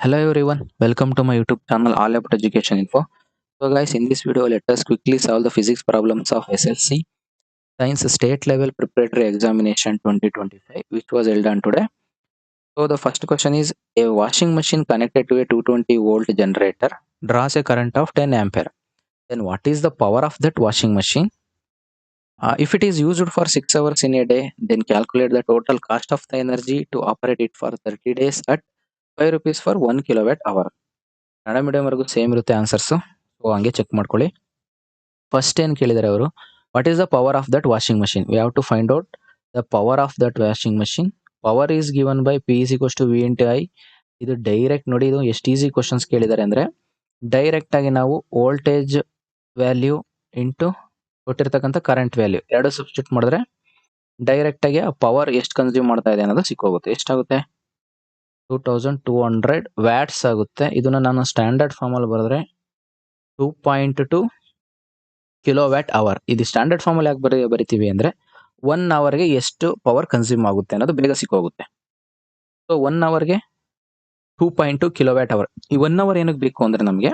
Hello everyone, welcome to my YouTube channel All About Education Info. So guys, in this video let us quickly solve the physics problems of SSC Science State Level Preparatory Examination 2025 which was held on today. So the first question is, a washing machine connected to a 220 volt generator draws a current of 10 ampere. Then what is the power of that washing machine? If it is used for 6 hours in a day, then calculate the total cost of the energy to operate it for 30 days at 5 rupees for 1 kilowatt hour. Kannada ಮೀಡಿಯಂವರೆಗೂ same ಇರುತ್ತೆ answers. So ಹಂಗೆ check ಮಾಡ್ಕೊಳ್ಳಿ. First ಏನು ಕೇಳಿದ್ದಾರೆ ಅವರು, what is the power of that washing machine? We have to find out the power of that washing machine. Power is given by P is equals to V into I. ಇದು direct ನೋಡಿ, ಇದು ಎಷ್ಟು easy questions ಕೇಳಿದ್ದಾರೆ ಅಂದರೆ direct ಆಗಿ ನಾವು voltage value into ಕೊಟ್ಟಿರ್ತಕ್ಕಂಥ current value ಎರಡು ಸಬ್ಸ್ಟಿಟ್ಯೂಟ್ ಮಾಡಿದ್ರೆ ಡೈರೆಕ್ಟ್ ಆಗಿ ಆ ಪವರ್ ಎಷ್ಟು ಕನ್ಸ್ಯೂಮ್ ಮಾಡ್ತಾ ಇದೆ ಅನ್ನೋದು ಸಿಕ್ಕೋಗುತ್ತೆ. ಎಷ್ಟಾಗುತ್ತೆ? 2200 ವ್ಯಾಟ್ಸ್ ಆಗುತ್ತೆ. ಇದನ್ನ ನಾನು ಸ್ಟ್ಯಾಂಡರ್ಡ್ ಫಾರ್ಮ್ ಅಲ್ಲಿ ಬರೆದ್ರೆ 2.2 ಕಿಲೋ ವ್ಯಾಟ್ ಅವರ್. ಇದು ಸ್ಟ್ಯಾಂಡರ್ಡ್ ಫಾರ್ಮ್ ಅಲ್ಲಿ ಯಾಕೆ ಬರಿತೀವಿ ಅಂದ್ರೆ 1 ಅವರ್ಗೆ ಎಷ್ಟು ಪವರ್ ಕನ್ಸ್ಯೂಮ್ ಆಗುತ್ತೆ ಅನ್ನೋದು ಬೇಗ ಸಿಕ್ಕೋಗುತ್ತೆ. ಸೊ 1 ಅವರ್ಗೆ 2.2 ಕಿಲೋ ವ್ಯಾಟ್ ಅವರ್. ಈ 1 ಅವರ್ ಏನಕ್ಕೆ ಬೇಕು ಅಂದ್ರೆ ನಮಗೆ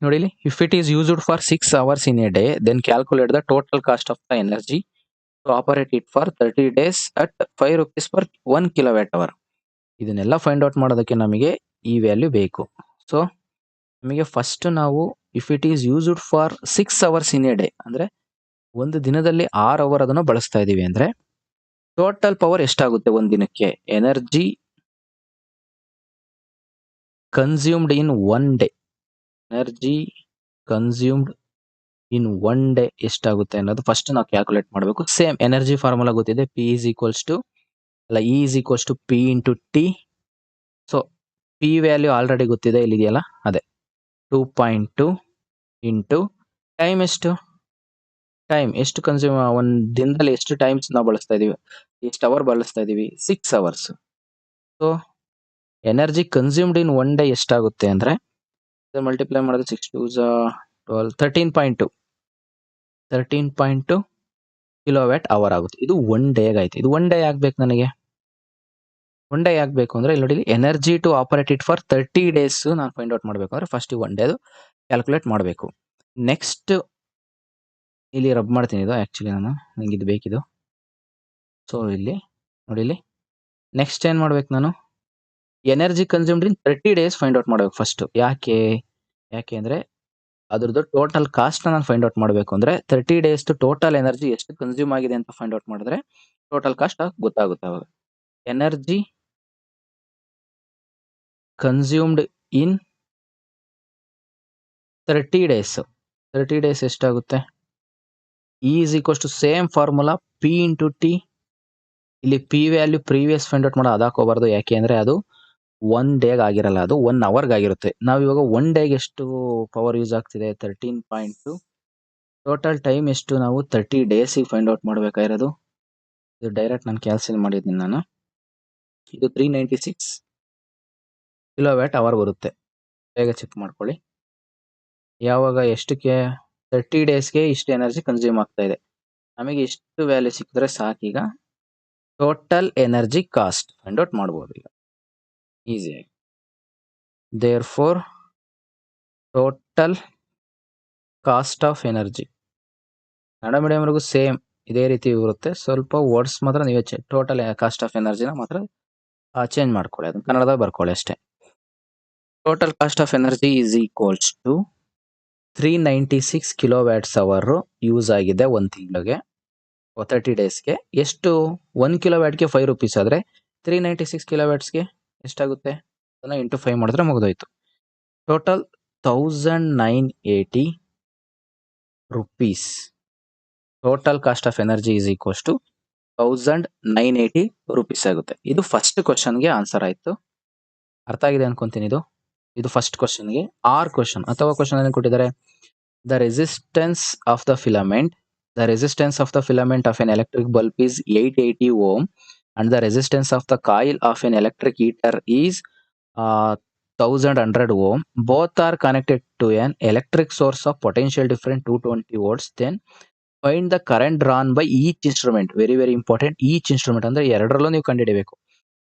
ನೋಡಿ, if it is used for 6 hours in a day, then calculate the total cost of the energy to operate it for 30 days at 5 rupees per 1 kilo watt hour. ಇದನ್ನೆಲ್ಲ find out ಮಾಡೋದಕ್ಕೆ ನಮಗೆ ಈ value ಬೇಕು. So ನಮಗೆ first ನಾವು if it is used for 6 hours in a day ಅಂದ್ರೆ ಒಂದು ದಿನದಲ್ಲಿ 6 ಅವರ್ ಅದನ್ನು ಬಳಸ್ತಾ ಇದೀವಿ ಅಂದ್ರೆ ಟೋಟಲ್ ಪವರ್ ಎಷ್ಟಾಗುತ್ತೆ ಒಂದು ದಿನಕ್ಕೆ? Energy consumed in one day, energy consumed in one day ಎಷ್ಟಾಗುತ್ತೆ ಅನ್ನೋದು ಫಸ್ಟ್ ನಾವು ಕ್ಯಾಲ್ಕುಲೇಟ್ ಮಾಡಬೇಕು. ಸೇಮ್ ಎನರ್ಜಿ ಫಾರ್ಮುಲಾ ಗೊತ್ತಿದೆ, P is equals to E is equals to P into T. So P value already ಗೊತ್ತಿದೆ, ಇಲ್ಲಿದೆಯಲ್ಲ ಅದೇ 2.2 ಇಂಟು ಟೈಮ್ ಎಷ್ಟು? Time ಎಷ್ಟು ಕನ್ಸ್ಯೂಮ್, ಒಂದು ದಿನದಲ್ಲಿ ಎಷ್ಟು ಟೈಮ್ಸ್ ನಾವು ಬಳಸ್ತಾ ಇದೀವಿ, ಎಷ್ಟು ಅವರ್ ಬಳಸ್ತಾ ಇದೀವಿ? 6 hours. So energy consumed in one day ಎಷ್ಟಾಗುತ್ತೆ ಅಂದ್ರೆ ಮಲ್ಟಿಪ್ಲೈ ಮಾಡಿದ್ರೆ 6 2 12 13.2 ಕಿಲೋ ವ್ಯಾಟ್ ಅವರ್ ಆಗುತ್ತೆ. ಇದು ಒನ್ ಡೇಗೆ ಆಯ್ತು. ಇದು ಒನ್ ಡೇ ಆಗ್ಬೇಕು ನನಗೆ. ಒನ್ ಡೇ ಆಗ್ಬೇಕು ಅಂದ್ರೆ ಇಲ್ಲಿ ನೋಡಿ, energy to operate it for 30 days ನಾನು ಫೈಂಡ್ ಔಟ್ ಮಾಡಬೇಕು ಅಂದ್ರೆ ಫಸ್ಟ್ ಒನ್ ಡೇ ಕ್ಯಾಲ್ಕುಲೇಟ್ ಮಾಡಬೇಕು. ನೆಕ್ಸ್ಟ್ ಇಲ್ಲಿ ರಬ್ ಮಾಡ್ತೀನಿ, ಇದು ಆಕ್ಚುಲಿ ನಂಗೆ ಇದು ಬೇಕಿದು. ಸೊ ಇಲ್ಲಿ ನೋಡಿ, ಇಲ್ಲಿ ನೆಕ್ಸ್ಟ್ ಏನ್ ಮಾಡ್ಬೇಕು, ನಾನು energy consumed in 30 days find out ಮಾಡ್ಬೇಕು ಫಸ್ಟ್. ಯಾಕೆ ಅಂದ್ರೆ ಅದ್ರದ್ದು ಟೋಟಲ್ ಕಾಸ್ಟ್ ನಾನು ಫೈಂಡ್ ಔಟ್ ಮಾಡಬೇಕು ಅಂದ್ರೆ 30 ಡೇಸ್ ಟೋಟಲ್ ಎನರ್ಜಿ ಎಷ್ಟು ಕನ್ಸ್ಯೂಮ್ ಆಗಿದೆ ಅಂತ ಫೈಂಡ್ ಔಟ್ ಮಾಡಿದ್ರೆ ಟೋಟಲ್ ಕಾಸ್ಟ್ ಗೊತ್ತಾಗುತ್ತೆ ಅವಾಗ. ಎನರ್ಜಿ ಕನ್ಸ್ಯೂಮ್ಡ್ ಇನ್ 30 ಡೇಸ್ ಎಷ್ಟಾಗುತ್ತೆ? E is equals to same formula P into T. ಇಲ್ಲಿ P value previous find out ಮಾಡೋ ಅದಾಕೋಬಾರ್ದು, ಯಾಕೆ ಅಂದ್ರೆ ಅದು ಒನ್ ಡೇಗೆ ಆಗಿರಲ್ಲ, ಅದು 1 ಅವರ್ಗೆ ಆಗಿರುತ್ತೆ. ನಾವು ಇವಾಗ ಒನ್ ಡೇಗೆ ಎಷ್ಟು ಪವರ್ ಯೂಸ್ ಆಗ್ತಿದೆ? 13.2. ಟೋಟಲ್ ಟೈಮ್ ಎಷ್ಟು? ನಾವು 30 ಡೇಸಿಗೆ ಫೈಂಡ್ ಔಟ್ ಮಾಡಬೇಕಾಗಿರೋದು. ಇದು ಡೈರೆಕ್ಟ್ ನಾನು ಕ್ಯಾನ್ಸಲ್ ಮಾಡಿದ್ದೀನಿ ನಾನು. ಇದು 396 ಕಿಲೋ ವ್ಯಾಟ್ ಅವರ್ ಬರುತ್ತೆ. ಬೇಗ ಚೆಕ್ ಮಾಡ್ಕೊಳ್ಳಿ. ಯಾವಾಗ ಎಷ್ಟಕ್ಕೆ 30 ಡೇಸ್ಗೆ ಇಷ್ಟು ಎನರ್ಜಿ ಕನ್ಸ್ಯೂಮ್ ಆಗ್ತಾ ಇದೆ. ನಮಗೆ ಇಷ್ಟು ವ್ಯಾಲ್ಯೂ ಸಿಕ್ಕಿದ್ರೆ ಸಾಕೀಗ total energy cost find out ಮಾಡ್ಬೋದು ಈಗ ಈಸಿಯಾಗಿ. Therefore total cost of energy, Kannada ಮೀಡಿಯಂವರೆಗೂ ಸೇಮ್ ಇದೇ ರೀತಿ ಇರುತ್ತೆ. ಸ್ವಲ್ಪ ವರ್ಡ್ಸ್ ಮಾತ್ರ ನೀವೇ ಟೋಟಲ್ ಕಾಸ್ಟ್ ಆಫ್ ಎನರ್ಜಿನ ಮಾತ್ರ ಚೇಂಜ್ ಮಾಡ್ಕೊಳ್ಳಿ, ಅದನ್ನ ಕನ್ನಡದಾಗ ಬರ್ಕೊಳ್ಳಿ ಅಷ್ಟೇ. Total cost of energy is equals to 396 kilo watts hour use ಆಗಿದೆ ಒಂದು ತಿಂಗಳಿಗೆ 30 ಡೇಸ್ಗೆ. ಎಷ್ಟು? 1 ಕಿಲೋ ವ್ಯಾಟ್ಗೆ 5 rupees ಆದ್ರೆ 396 ಕಿಲೋ ವ್ಯಾಟ್ಸ್ಗೆ ಎಷ್ಟಾಗುತ್ತೆ? ಅದನ್ನ ಇಂಟು 5 ಮಾಡಿದ್ರೆ ಮುಗಿದೋಯ್ತು. Total 1980 rupees. Total cost of energy is equals to 1980 rupees ಆಗುತ್ತೆ. ಇದು ಫಸ್ಟ್ ಕ್ವಶನ್ಗೆ ಆನ್ಸರ್ ಆಯ್ತು. ಅರ್ಥ ಆಗಿದೆ ಅನ್ಕೊಂತೀನಿ. ಇದು ಫಸ್ಟ್ ಕ್ವಶನ್ಗೆ. ಆರ್ ಕ್ವಶನ್ ಅಥವಾ ಕ್ವಶನ್ ಏನು ಕೊಟ್ಟಿದ್ದಾರೆ? The resistance of the filament of an electric bulb is 880 ohm and the resistance of the coil of an electric heater is 1100 ohm. Both are connected to an electric source of potential difference 220 volts. Then find the current drawn by each instrument. Very very important. Each instrument ಅಂದ್ರೆ ಎರಡರಲ್ಲೂ ನೀವು ಕಂಡುಹಿಡಿಯಬೇಕು.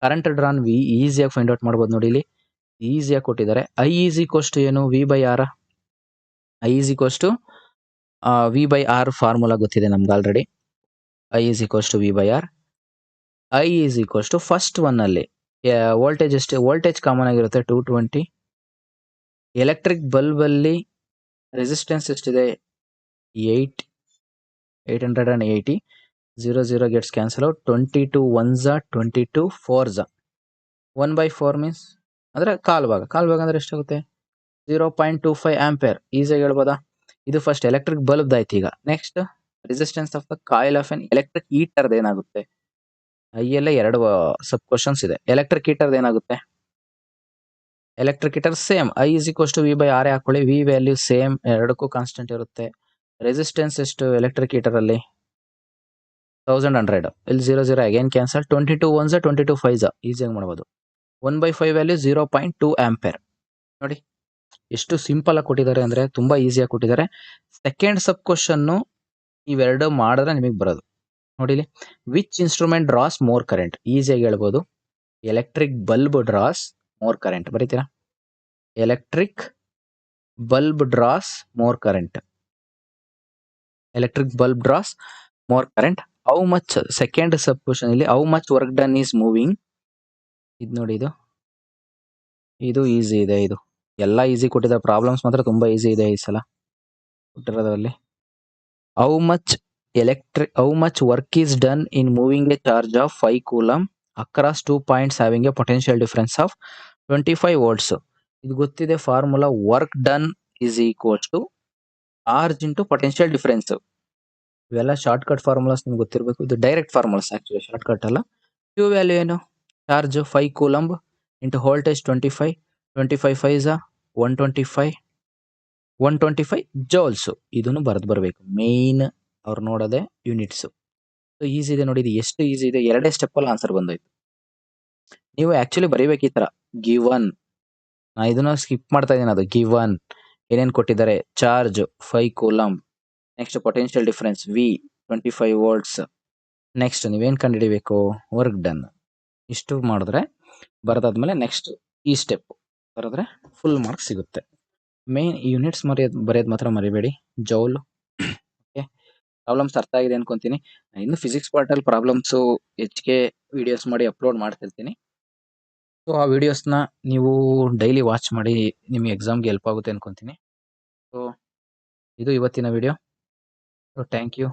Current drawn ಈಸಿಯಾಗಿ find out ಮಾಡ್ಬೋದು ನೋಡಿ. ಇಲ್ಲಿ ಈಸಿಯಾಗಿ ಕೊಟ್ಟಿದ್ದಾರೆ. ಐ ಈಸ್ ಈಕ್ವಸ್ ಟು ಏನು? V by R. I is equals to V by R formula ಗೊತ್ತಿದೆ ನಮ್ಗೆ ಆಲ್ರೆಡಿ. I is equals to V by R. I is equals to first one ಅಲ್ಲಿ ವೋಲ್ಟೇಜ್ ಎಷ್ಟು? ವೋಲ್ಟೇಜ್ ಕಾಮನ್ ಆಗಿರುತ್ತೆ 220. Electric bulb ಅಲ್ಲಿ resistance ಎಷ್ಟಿದೆ? 880. 0 gets cancel out. 22 1s 22 4s. 1/4 means ಅಂದ್ರೆ ಕಾಲ್ ಭಾಗ ಅಂದ್ರೆ ಎಷ್ಟಾಗುತ್ತೆ? 0.25 ಆಂಪಿಯರ್. ಈಸಿಯಾಗಿ ಹೇಳ್ಬೋದಾ? ಇದು ಫಸ್ಟ್ ಎಲೆಕ್ಟ್ರಿಕ್ ಬಲ್ಬ್ ಆಯ್ತು. ಈಗ next resistance of the coil of an electric heater ಏನಾಗುತ್ತೆ? ಐಯಲ್ಲೇ 2 ಸಬ್ ಕ್ವಶನ್ಸ್ ಇದೆ. ಎಲೆಕ್ಟ್ರಿಕ್ ಹೀಟರ್ ಏನಾಗುತ್ತೆ? Electric heater same I is equals to V by R ಹಾಕೊಳ್ಳಿ. ವಿ ವ್ಯಾಲ್ಯೂ ಸೇಮ್, ಎರಡಕ್ಕೂ ಕಾನ್ಸ್ಟೆಂಟ್ ಇರುತ್ತೆ. ರೆಸಿಸ್ಟೆನ್ಸ್ ಎಷ್ಟು ಎಲೆಕ್ಟ್ರಿಕ್ ಹೀಟರ್ ಅಲ್ಲಿ? 1100. ಇಲ್ಲಿ 0 ಅಗೇನ್ ಕ್ಯಾನ್ಸಲ್. 22 1s 22 5s ಈಸಿಯಾಗಿ ಮಾಡ್ಬೋದು. 1/5 ವ್ಯಾಲ್ಯೂ 0.2 ಆಂಪಿಯರ್. ನೋಡಿ ಎಷ್ಟು ಸಿಂಪಲ್ ಆಗಿ ಕೊಟ್ಟಿದ್ದಾರೆ ಅಂದ್ರೆ ತುಂಬಾ ಈಸಿಯಾಗಿ ಕೊಟ್ಟಿದ್ದಾರೆ. ಸೆಕೆಂಡ್ ಸಬ್ ಕ್ವಶನ್ ಇವೆರಡು ಮಾಡಿದ್ರೆ ನಿಮಗೆ ಬರೋದು. ನೋಡಿ ಇಲ್ಲಿ, which instrument draws more current? ಈಸಿಯಾಗಿ ಹೇಳ್ಬೋದು, electric bulb draws more current. ಬರೀತೀರಾ? Electric bulb draws more current. Electric bulb draws more current. How much? Second sub question ಇಲ್ಲಿ how much work done is moving. ಇದು ನೋಡಿ, ಇದು easy ಇದೆ. ಇದು ಎಲ್ಲ ಈಸಿ ಕೊಟ್ಟಿದ್ದಾರೆ. ಪ್ರಾಬ್ಲಮ್ಸ್ ಮಾತ್ರ ತುಂಬಾ ಈಸಿ ಇದೆ ಈ ಸಲ ಕೊಟ್ಟಿರೋದ್ರಲ್ಲಿ. How much work is done in moving a charge of 5 coulomb across 2 points having a potential difference of 25 volts. ಇದು ಗೊತ್ತಿದೆ formula. Work done is equals to charge into potential difference. ಇವೆಲ್ಲ short cut formulas ನಿಮ್ಗೆ ಗೊತ್ತಿರಬೇಕು. ಇದು direct formulas, actually short cut ಅಲ್ಲ. Q value ಏನು? Charge 5 coulomb into voltage 25. 25 5s 125 joules. ಇದನ್ನು ಬರೆದು ಬರಬೇಕು. ಮೇನ್ ಅವ್ರು ನೋಡೋದೆ ಯೂನಿಟ್ಸ್. ಈಸಿ ಇದೆ ನೋಡಿ. ಇದು ಎಷ್ಟು ಈಸಿ ಇದೆ, 2 ಸ್ಟೆಪ್ ಅಲ್ಲಿ ಆನ್ಸರ್ ಬಂದೋಯ್ತು. ನೀವು ಆಕ್ಚುಲಿ ಬರೀಬೇಕು ಈ ತರ, ಗಿವನ್. ನಾ ಇದನ್ನ ಸ್ಕಿಪ್ ಮಾಡ್ತಾ ಇದ್ದೀನಿ. ಅದು ಗಿವನ್ ಏನೇನು ಕೊಟ್ಟಿದ್ದಾರೆ? Charge 5 coulomb, next potential difference V 25 volts, next ನೀವೇನ್ ಕಂಡುಹಿಡಿಬೇಕು? Work done. ಇಷ್ಟು ಮಾಡಿದ್ರೆ ಬರದಾದ್ಮೇಲೆ ನೆಕ್ಸ್ಟ್ ಈ ಸ್ಟೆಪ್ ಬರೆದ್ರೆ ಫುಲ್ ಮಾರ್ಕ್ಸ್ ಸಿಗುತ್ತೆ. ಮೇನ್ ಯೂನಿಟ್ಸ್ ಬರೆಯೋದು ಮಾತ್ರ ಮರಿಬೇಡಿ. ಜೌಲ್. ಓಕೆ, ಪ್ರಾಬ್ಲಮ್ಸ್ ಅರ್ಥ ಆಗಿದೆ ಅನ್ಕೊಂತೀನಿ. ಇನ್ನು ಫಿಸಿಕ್ಸ್ ಪಾರ್ಟ್ ಅಲ್ಲಿ ಪ್ರಾಬ್ಲಮ್ಸ್ ಹೆಚ್ಚಿಗೆ ವಿಡಿಯೋಸ್ ಮಾಡಿ ಅಪ್ಲೋಡ್ ಮಾಡ್ತಿರ್ತೀನಿ. ಸೊ ಆ ವಿಡಿಯೋಸ್ನ ನೀವು ಡೈಲಿ ವಾಚ್ ಮಾಡಿ ನಿಮಗೆ ಎಕ್ಸಾಮ್ಗೆ ಹೆಲ್ಪ್ ಆಗುತ್ತೆ ಅನ್ಕೊಂತೀನಿ. ಸೊ ಇದು ಇವತ್ತಿನ ವಿಡಿಯೋ. Thank you.